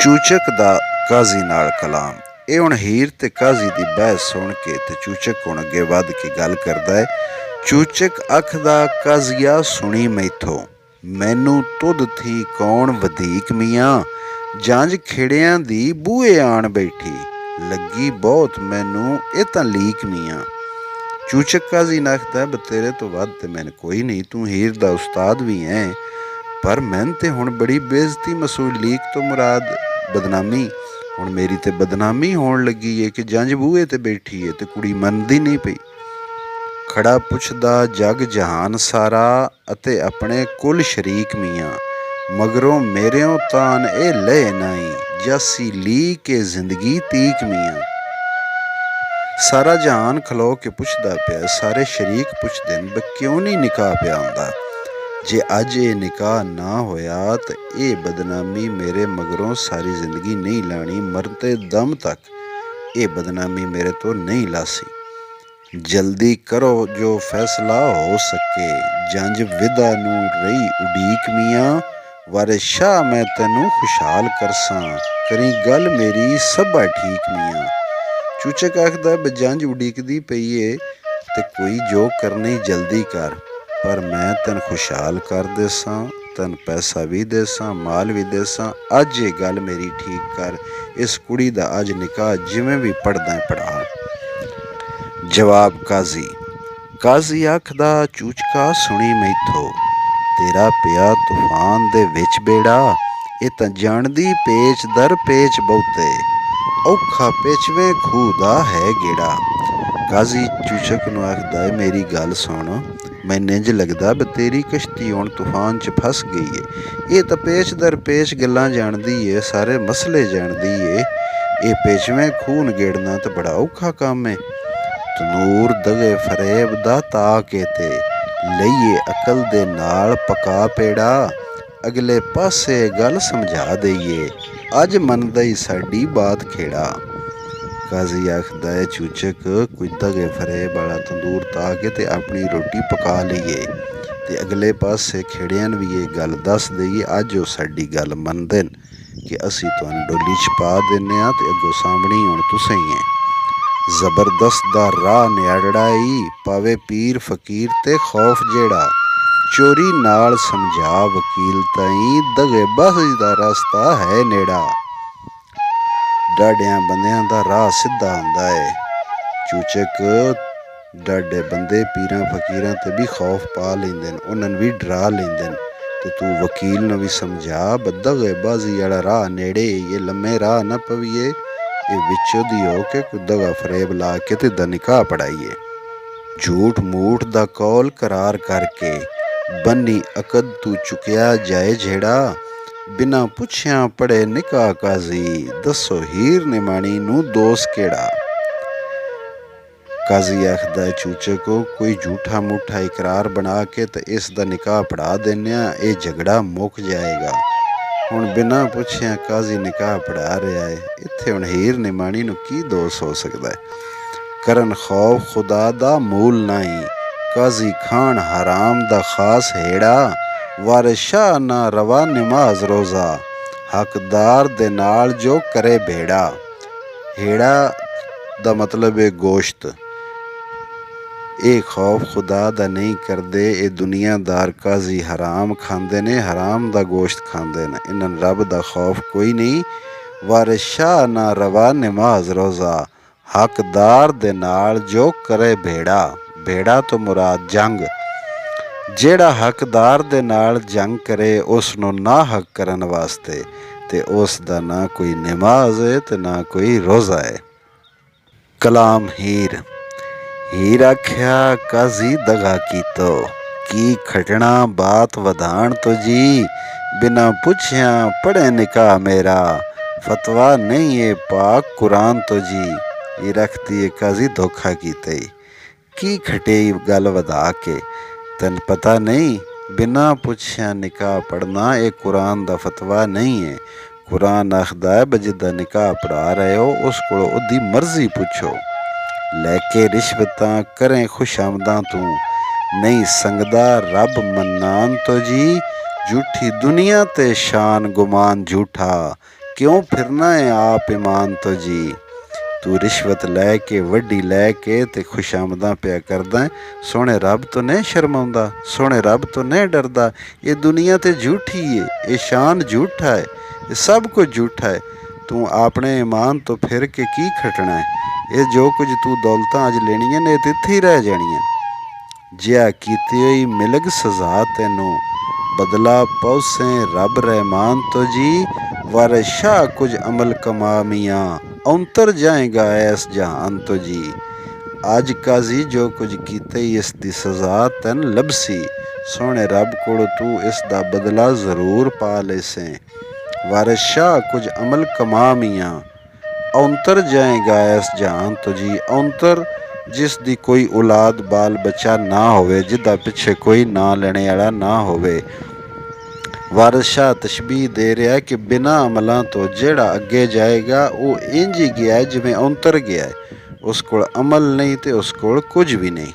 ਚੂਚਕ ਦਾ ਕਾਜ਼ੀ ਨਾਲ ਕਲਾਮ। ਇਹ ਹੁਣ ਹੀਰ ਤੇ ਕਾਜ਼ੀ ਦੀ ਬਹਿਸ ਸੁਣ ਕੇ ਤੇ ਚੂਚਕ ਹੁਣ ਅੱਗੇ ਵੱਧ ਕੇ ਗੱਲ ਕਰਦਾ ਹੈ। ਚੂਚਕ ਆਖਦਾ, ਕਾਜ਼ੀਆ ਸੁਣੀ ਮੈਥੋਂ, ਮੈਨੂੰ ਤੁਧ ਥੀ ਕੌਣ ਵਧੀਕ ਮੀਆਂ, ਜੰਝ ਖੇੜਿਆਂ ਦੀ ਬੂਹੇ ਆਣ ਬੈਠੀ, ਲੱਗੀ ਬਹੁਤ ਮੈਨੂੰ ਇਹ ਤਾਂ ਲੀਕ ਮੀਆਂ। ਚੂਚਕ ਕਾਜ਼ੀ ਨਾਲ ਆਖਦਾ, ਬਤੇਰੇ ਤੋਂ ਵੱਧ ਤੇ ਮੈਨੂੰ ਕੋਈ ਨਹੀਂ, ਤੂੰ ਹੀਰ ਦਾ ਉਸਤਾਦ ਵੀ ਹੈ, ਪਰ ਮੈਨੂੰ ਤੇ ਹੁਣ ਬੜੀ ਬੇਇੱਜ਼ਤੀ ਮਸੂਲ, ਲੀਕ ਤੋਂ ਮੁਰਾਦ ਬਦਨਾਮੀ। ਹੁਣ ਮੇਰੀ ਤੇ ਬਦਨਾਮੀ ਹੋਣ ਲੱਗੀ ਏ ਕਿ ਜੰਝ ਬੂਹੇ ਤੇ ਬੈਠੀ ਏ ਤੇ ਕੁੜੀ ਮੰਨਦੀ ਨਹੀਂ ਪਈ। ਖੜਾ ਪੁੱਛਦਾ ਜਗ ਜਹਾਨ ਸਾਰਾ ਅਤੇ ਆਪਣੇ ਕੁੱਲ ਸ਼ਰੀਕ ਮੀਆਂ, ਮਗਰੋਂ ਮੇਰਿਓਂ ਤਾਨ ਇਹ ਲੈ ਨਾਈ, ਜਾਸੀ ਲੀ ਕੇ ਜ਼ਿੰਦਗੀ ਤੀਕ ਮੀਆਂ। ਸਾਰਾ ਜਹਾਨ ਖਲੋ ਕੇ ਪੁੱਛਦਾ ਪਿਆ, ਸਾਰੇ ਸ਼ਰੀਕ ਪੁੱਛਦੇ ਨੇ ਕਿਉਂ ਨਹੀਂ ਨਿਕਾਹ ਪਿਆ ਹੁੰਦਾ। ਜੇ ਅੱਜ ਇਹ ਨਿਕਾਹ ਨਾ ਹੋਇਆ ਤਾਂ ਇਹ ਬਦਨਾਮੀ ਮੇਰੇ ਮਗਰੋਂ ਸਾਰੀ ਜ਼ਿੰਦਗੀ ਨਹੀਂ ਲਾਣੀ, ਮਰਦੇ ਦਮ ਤੱਕ ਇਹ ਬਦਨਾਮੀ ਮੇਰੇ ਤੋਂ ਨਹੀਂ ਲਾਸੀ। ਜਲਦੀ ਕਰੋ ਜੋ ਫੈਸਲਾ ਹੋ ਸਕੇ, ਜੰਝ ਵਿਦਾ ਨੂੰ ਰਹੀ ਉਡੀਕ ਮੀਆਂ, ਵਾਰੇ ਸ਼ਾਹ ਮੈਂ ਤੈਨੂੰ ਖੁਸ਼ਹਾਲ ਕਰਸਾਂ, ਕਰੀ ਗੱਲ ਮੇਰੀ ਸਭਾ ਠੀਕ ਮੀਆਂ। ਚੂਚਕ ਆਖਦਾ, ਜੰਝ ਉਡੀਕਦੀ ਪਈ ਏ ਤੇ ਕੋਈ ਜੋ ਕਰਨੀ ਜਲਦੀ ਕਰ, ਪਰ ਮੈਂ ਤੈਨੂੰ ਖੁਸ਼ਹਾਲ ਕਰ ਦੇਸਾਂ, ਤੈਨੂੰ ਪੈਸਾ ਵੀ ਦੇਸਾਂ, ਮਾਲ ਵੀ ਦੇਸਾਂ, ਅੱਜ ਇਹ ਗੱਲ ਮੇਰੀ ਠੀਕ ਕਰ, ਇਸ ਕੁੜੀ ਦਾ ਅੱਜ ਨਿਕਾਹ ਜਿਵੇਂ ਵੀ ਪੜ੍ਹਦਾ ਪੜ੍ਹਾ। ਜਵਾਬ ਕਾਜ਼ੀ। ਕਾਜ਼ੀ ਆਖਦਾ, ਚੂਚਕਾ ਸੁਣੀ ਮੈਥੋਂ, ਤੇਰਾ ਪਿਆ ਤੂਫਾਨ ਦੇ ਵਿੱਚ ਬੇੜਾ, ਇਹ ਤਾਂ ਜਾਣਦੀ ਪੇਚ ਦਰ ਪੇਚ ਬਹੁਤੇ, ਔਖਾ ਪੇਚਵੇਂ ਖੂਹ ਦਾ ਹੈ ਗੇੜਾ। ਕਾਜ਼ੀ ਚੂਚਕ ਨੂੰ ਆਖਦਾ, ਮੇਰੀ ਗੱਲ ਸੁਣ, ਮੈਨੂੰ ਇੰਝ ਲੱਗਦਾ ਵੀ ਤੇਰੀ ਕਸ਼ਤੀ ਹੁਣ ਤੂਫਾਨ 'ਚ ਫਸ ਗਈ ਏ, ਇਹ ਤਾਂ ਪੇਚ ਦਰ ਪੇਚ ਗੱਲਾਂ ਜਾਣਦੀ ਏ, ਸਾਰੇ ਮਸਲੇ ਜਾਣਦੀ ਏ, ਇਹ ਪੇਚਵੇਂ ਖੂਹ ਨਗੇੜਨਾ ਤਾਂ ਬੜਾ ਔਖਾ ਕੰਮ ਏ। ਤਨੂਰ ਦਗੇ ਫਰੇਬ ਦਾ ਤਾ ਕੇ ਤੇ ਲਈਏ ਅਕਲ ਦੇ ਨਾਲ ਪਕਾ ਪੇੜਾ, ਅਗਲੇ ਪਾਸੇ ਗੱਲ ਸਮਝਾ ਦਈਏ, ਅੱਜ ਮੰਨਦਾ ਹੀ ਸਾਡੀ ਬਾਤ ਖੇੜਾ। ਕਾਜ਼ੀ ਆਖਦਾ ਹੈ, ਚੂਚਕ ਕੋਈ ਦਗੇ ਫਰੇਬ ਵਾਲਾ ਤੰਦੂਰ ਤਾ ਕੇ ਤੇ ਆਪਣੀ ਰੋਟੀ ਪਕਾ ਲਈਏ ਤੇ ਅਗਲੇ ਪਾਸੇ ਖੇੜਿਆਂ ਨੂੰ ਵੀ ਇਹ ਗੱਲ ਦੱਸ ਦਈਏ, ਅੱਜ ਉਹ ਸਾਡੀ ਗੱਲ ਮੰਨਦੇ ਨੇ ਕਿ ਅਸੀਂ ਤੁਹਾਨੂੰ ਡੋਲੀ 'ਚ ਪਾ ਦਿੰਦੇ ਹਾਂ ਤੇ ਅੱਗੋਂ ਸਾਂਭਣੀ ਹੁਣ ਤੁਸੀਂ ਹੀ ਹੈ। ਜ਼ਬਰਦਸਤ ਦਾ ਰਾਹ ਨਿਆੜੜਾ ਈ, ਪਾਵੇ ਪੀਰ ਫਕੀਰ ਤੇ ਖੌਫ ਜਿਹੜਾ, ਚੋਰੀ ਨਾਲ ਸਮਝਾ ਵਕੀਲ ਤਾਈਂ, ਦਗੇਬਾਜ਼ੀ ਦਾ ਰਸਤਾ ਹੈ ਨੇੜਾ। ਡਾਢਿਆਂ ਬੰਦਿਆਂ ਦਾ ਰਾਹ ਸਿੱਧਾ ਹੁੰਦਾ ਹੈ। ਚੂਚਕ ਡਾਢੇ ਬੰਦੇ ਪੀਰਾਂ ਫਕੀਰਾਂ ਤੇ ਵੀ ਖੌਫ ਪਾ ਲੈਂਦੇ ਨੇ, ਉਹਨਾਂ ਨੂੰ ਵੀ ਡਰਾ ਲੈਂਦੇ ਨੇ, ਤੇ ਤੂੰ ਵਕੀਲ ਨੂੰ ਵੀ ਸਮਝਾ ਦਗੇਬਾਜ਼ੀ ਵਾਲਾ ਰਾਹ ਨੇੜੇ, ਇਹ ਲੰਮੇ ਰਾਹ ਨਾ ਪਵੀਏ, ਇਹ ਵਿੱਚੋਂ ਦੀ ਹੋ ਕੇ ਕੋਈ ਦਗਾ ਫਰੇਬ ਲਾ ਕੇ ਤੇ ਦਾ ਨਿਕਾਹ ਪੜਾਈਏ। ਝੂਠ ਮੂਠ ਦਾ ਕੌਲ ਕਰਾਰ ਕਰਕੇ ਬੰਨੀ ਅਕਦ ਤੂੰ ਚੁੱਕਿਆ ਜਾਏ ਜਿਹੜਾ, ਬਿਨਾਂ ਪੁੱਛਿਆਂ ਪੜੇ ਨਿਕਾਹ ਕਾਜ਼ੀ, ਦੱਸੋ ਹੀਰ ਨਿਮਾਣੀ ਨੂੰ ਦੋਸ ਕਿਹੜਾ। ਕਾਜ਼ੀ ਆਖਦਾ, ਚੂਚਕ ਕੋਈ ਝੂਠਾ ਮੂਠਾ ਇਕਰਾਰ ਬਣਾ ਕੇ ਤੇ ਇਸ ਦਾ ਨਿਕਾਹ ਪੜਾ ਦਿੰਦੇ ਹਾਂ, ਇਹ ਝਗੜਾ ਮੁੱਕ ਜਾਏਗਾ। ਹੁਣ ਬਿਨਾਂ ਪੁੱਛਿਆਂ ਕਾਜ਼ੀ ਨਿਕਾਹ ਪੜਾ ਰਿਹਾ ਹੈ, ਇੱਥੇ ਹੁਣ ਹੀਰ ਨਿਮਾਣੀ ਨੂੰ ਕੀ ਦੋਸ ਹੋ ਸਕਦਾ ਹੈ। ਕਰਨ ਖੌਫ ਖੁਦਾ ਦਾ ਮੂਲ ਨਹੀਂ, ਕਾਜ਼ੀ ਖਾਨ ਹਰਾਮ ਦਾ ਖਾਸ ਹੇੜਾ, ਵਾਰਿਸ ਸ਼ਾਹ ਨਾ ਰਵਾ ਨਮਾਜ਼ ਰੋਜ਼ਾ, ਹੱਕਦਾਰ ਦੇ ਨਾਲ ਜੋ ਕਰੇ ਭੇੜਾ। ਹੇੜਾ ਦਾ ਮਤਲਬ ਹੈ ਗੋਸ਼ਤ। ਇਹ ਖੌਫ ਖੁਦਾ ਦਾ ਨਹੀਂ ਕਰਦੇ, ਇਹ ਦੁਨੀਆਦਾਰ ਕਾਜ਼ੀ ਹਰਾਮ ਖਾਂਦੇ ਨੇ, ਹਰਾਮ ਦਾ ਗੋਸ਼ਤ ਖਾਂਦੇ ਨੇ, ਇਹਨਾਂ ਨੂੰ ਰੱਬ ਦਾ ਖੌਫ ਕੋਈ ਨਹੀਂ। ਵਾਰਿਸ ਸ਼ਾਹ ਨਾ ਰਵਾ ਨਮਾਜ਼ ਰੋਜ਼ਾ, ਹੱਕਦਾਰ ਦੇ ਨਾਲ ਜੋ ਕਰੇ ਭੇੜਾ। ਭੇੜਾ ਤੋਂ ਮੁਰਾਦ ਜੰਗ, ਜਿਹੜਾ ਹੱਕਦਾਰ ਦੇ ਨਾਲ ਜੰਗ ਕਰੇ ਉਸ ਨੂੰ ਨਾ ਹੱਕ ਕਰਨ ਵਾਸਤੇ, ਤੇ ਉਸ ਦਾ ਨਾ ਕੋਈ ਨਮਾਜ਼ ਹੈ ਤੇ ਨਾ ਕੋਈ ਰੋਜ਼ਾ ਹੈ। ਕਲਾਮ ਹੀਰ। ਹੀਰ ਆਖਿਆ, ਕਾਜ਼ੀ ਦਗਾ ਕੀਤੋ, ਕੀ ਖਟਣਾ ਬਾਤ ਵਧਾਣ ਤੋਂ ਜੀ, ਬਿਨਾਂ ਪੁੱਛਿਆਂ ਪੜ੍ਹੇ ਨਿਕਾਹ ਮੇਰਾ, ਫਤਵਾ ਨਹੀਂ ਏ ਪਾਕ ਕੁਰਾਨ ਤੋਂ ਜੀ। ਇਹ ਰੱਖਦੀ ਏ ਕਾਜ਼ੀ ਧੋਖਾ ਕੀਤਾ ਈ, ਕੀ ਖਟੇ ਗੱਲ ਵਧਾ ਕੇ, ਤੈਨੂੰ ਪਤਾ ਨਹੀਂ ਬਿਨਾਂ ਪੁੱਛਿਆਂ ਨਿਕਾਹ ਪੜ੍ਹਨਾ ਇਹ ਕੁਰਾਨ ਦਾ ਫਤਵਾ ਨਹੀਂ ਹੈ। ਕੁਰਾਨ ਆਖਦਾ ਹੈ, ਜਿੱਦਾਂ ਨਿਕਾਹ ਪੜ੍ਹਾ ਰਹੇ ਹੋ ਉਸ ਕੋਲੋਂ ਉਹਦੀ ਮਰਜ਼ੀ ਪੁੱਛੋ, ਲੈ ਕੇ ਰਿਸ਼ਵਤਾਂ ਕਰੇ ਖੁਸ਼ਾਮਦਾਂ ਤੂੰ, ਨਹੀਂ ਸੰਗਦਾ ਰੱਬ ਮੰਨਾਨ ਤੋਂ ਜੀ, ਝੂਠੀ ਦੁਨੀਆ ਤੇ ਸ਼ਾਨ ਗੁਮਾਨ ਝੂਠਾ, ਕਿਉਂ ਫਿਰਨਾ ਹੈ ਆਪ ਇਮਾਨ ਤੋਂ ਜੀ। ਤੂੰ ਰਿਸ਼ਵਤ ਲੈ ਕੇ ਵੱਡੀ ਲੈ ਕੇ ਤੇ ਖੁਸ਼ਾਮਦਾਂ ਪਿਆ ਕਰਦਾ। ਸੋਹਣੇ ਰੱਬ ਤੋਂ ਨਹੀਂ ਸ਼ਰਮਾਉਂਦਾ, ਸੋਹਣੇ ਰੱਬ ਤੋਂ ਨਹੀਂ ਡਰਦਾ। ਇਹ ਦੁਨੀਆ ਤੇ ਝੂਠੀ ਏ, ਇਹ ਸ਼ਾਨ ਝੂਠਾ ਹੈ, ਇਹ ਸਭ ਕੁਝ ਝੂਠਾ ਹੈ। ਤੂੰ ਆਪਣੇ ਇਮਾਨ ਤੋਂ ਫਿਰ ਕੇ ਕੀ ਖਟਣਾ ਹੈ। ਇਹ ਜੋ ਕੁਝ ਤੂੰ ਦੌਲਤਾਂ ਅੱਜ ਲੈਣੀਆਂ ਨੇ, ਇਹ ਤਾਂ ਇੱਥੇ ਹੀ ਰਹਿ ਜਾਣੀਆਂ। ਜਿਆ ਕੀਤੀ ਹੋਈ ਮਿਲਗ ਸਜ਼ਾ ਤੈਨੂੰ, ਬਦਲਾ ਪੌਸੇ ਰੱਬ ਰਹਿਮਾਨ ਤੋਂ ਜੀ। ਵਾਰਿਸ ਸ਼ਾਹ ਕੁਝ ਅਮਲ ਕਮਾ ਮੀਆਂ, ਔਂਤਰ ਜਾਏਗਾ ਐਸ ਜਹਾਨ ਤੋਂ ਜੀ। ਅੱਜ ਕਾਜ਼ੀ ਜੋ ਕੁਝ ਕੀਤਾ ਇਸ ਦੀ ਸਜ਼ਾ ਤੈਨ ਲੱਭਸੀ। ਸੋਹਣੇ ਰੱਬ ਕੋਲੋਂ ਤੂੰ ਇਸ ਦਾ ਬਦਲਾ ਜ਼ਰੂਰ ਪਾ ਲੈਸੇ। ਵਾਰਿਸ ਸ਼ਾਹ ਕੁਝ ਅਮਲ ਕਮਾ ਮੀਆਂ, ਔਂਤਰ ਜਾਏਗਾ ਐਸ ਜਹਾਨ ਤੋਂ ਜੀ। ਔਂਤਰ ਜਿਸ ਦੀ ਕੋਈ ਔਲਾਦ ਬਾਲ ਬੱਚਾ ਨਾ ਹੋਵੇ, ਜਿਹਦਾ ਪਿੱਛੇ ਕੋਈ ਨਾਂ ਲੈਣੇ ਵਾਲਾ ਨਾ ਹੋਵੇ। ਵਾਰਿਸ ਸ਼ਾਹ ਤਸ਼ਬੀਹ ਦੇ ਰਿਹਾ ਕਿ ਬਿਨਾਂ ਅਮਲਾਂ ਤੋਂ ਜਿਹੜਾ ਅੱਗੇ ਜਾਏਗਾ ਉਹ ਇੰਝ ਹੀ ਗਿਆ ਜਿਵੇਂ ਔਂਤਰ ਗਿਆ। ਉਸ ਕੋਲ ਅਮਲ ਨਹੀਂ ਤੇ ਉਸ ਕੋਲ ਕੁਝ ਵੀ ਨਹੀਂ।